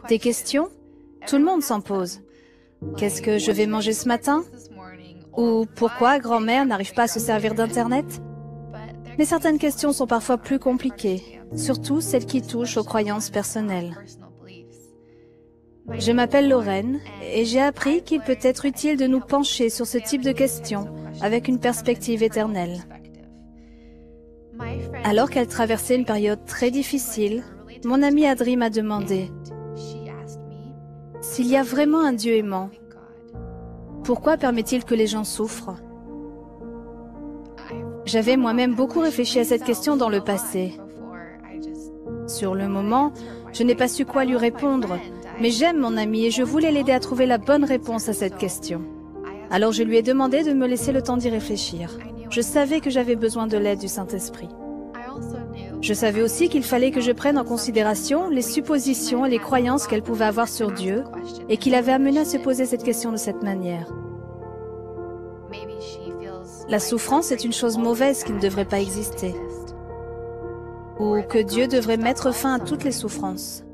Des questions? Tout le monde s'en pose. Qu'est-ce que je vais manger ce matin? Ou pourquoi grand-mère n'arrive pas à se servir d'Internet? Mais certaines questions sont parfois plus compliquées, surtout celles qui touchent aux croyances personnelles. Je m'appelle Lorraine et j'ai appris qu'il peut être utile de nous pencher sur ce type de questions avec une perspective éternelle. Alors qu'elle traversait une période très difficile, mon amie Adri m'a demandé « S'il y a vraiment un Dieu aimant, pourquoi permet-il que les gens souffrent ?» J'avais moi-même beaucoup réfléchi à cette question dans le passé. Sur le moment, je n'ai pas su quoi lui répondre, mais j'aime mon amie et je voulais l'aider à trouver la bonne réponse à cette question. Alors je lui ai demandé de me laisser le temps d'y réfléchir. Je savais que j'avais besoin de l'aide du Saint-Esprit. Je savais aussi qu'il fallait que je prenne en considération les suppositions et les croyances qu'elle pouvait avoir sur Dieu et qui l'avaient amenée à se poser cette question de cette manière. La souffrance est une chose mauvaise qui ne devrait pas exister. Ou que Dieu devrait mettre fin à toutes les souffrances.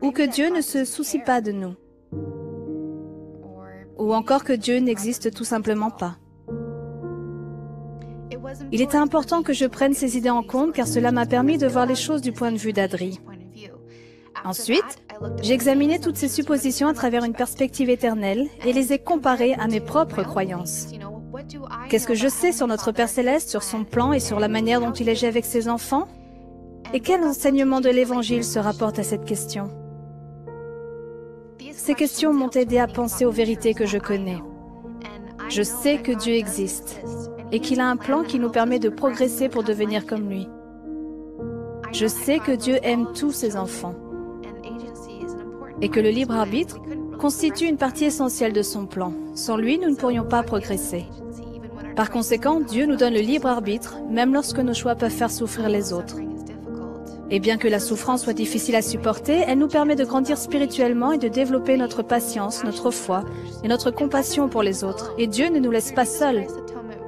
Ou que Dieu ne se soucie pas de nous. Ou encore que Dieu n'existe tout simplement pas. Il était important que je prenne ces idées en compte car cela m'a permis de voir les choses du point de vue d'Adri. Ensuite, j'ai examiné toutes ces suppositions à travers une perspective éternelle et les ai comparées à mes propres croyances. Qu'est-ce que je sais sur notre Père Céleste, sur son plan et sur la manière dont il agit avec ses enfants? Et quel enseignement de l'Évangile se rapporte à cette question? Ces questions m'ont aidé à penser aux vérités que je connais. Je sais que Dieu existe et qu'il a un plan qui nous permet de progresser pour devenir comme lui. Je sais que Dieu aime tous ses enfants et que le libre arbitre constitue une partie essentielle de son plan. Sans lui, nous ne pourrions pas progresser. Par conséquent, Dieu nous donne le libre arbitre, même lorsque nos choix peuvent faire souffrir les autres. Et bien que la souffrance soit difficile à supporter, elle nous permet de grandir spirituellement et de développer notre patience, notre foi et notre compassion pour les autres. Et Dieu ne nous laisse pas seuls.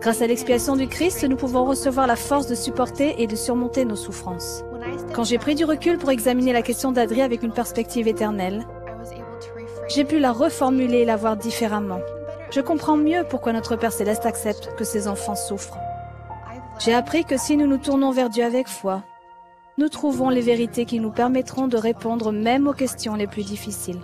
Grâce à l'expiation du Christ, nous pouvons recevoir la force de supporter et de surmonter nos souffrances. Quand j'ai pris du recul pour examiner la question d'Adri avec une perspective éternelle, j'ai pu la reformuler et la voir différemment. Je comprends mieux pourquoi notre Père Céleste accepte que ses enfants souffrent. J'ai appris que si nous nous tournons vers Dieu avec foi, nous trouvons les vérités qui nous permettront de répondre même aux questions les plus difficiles.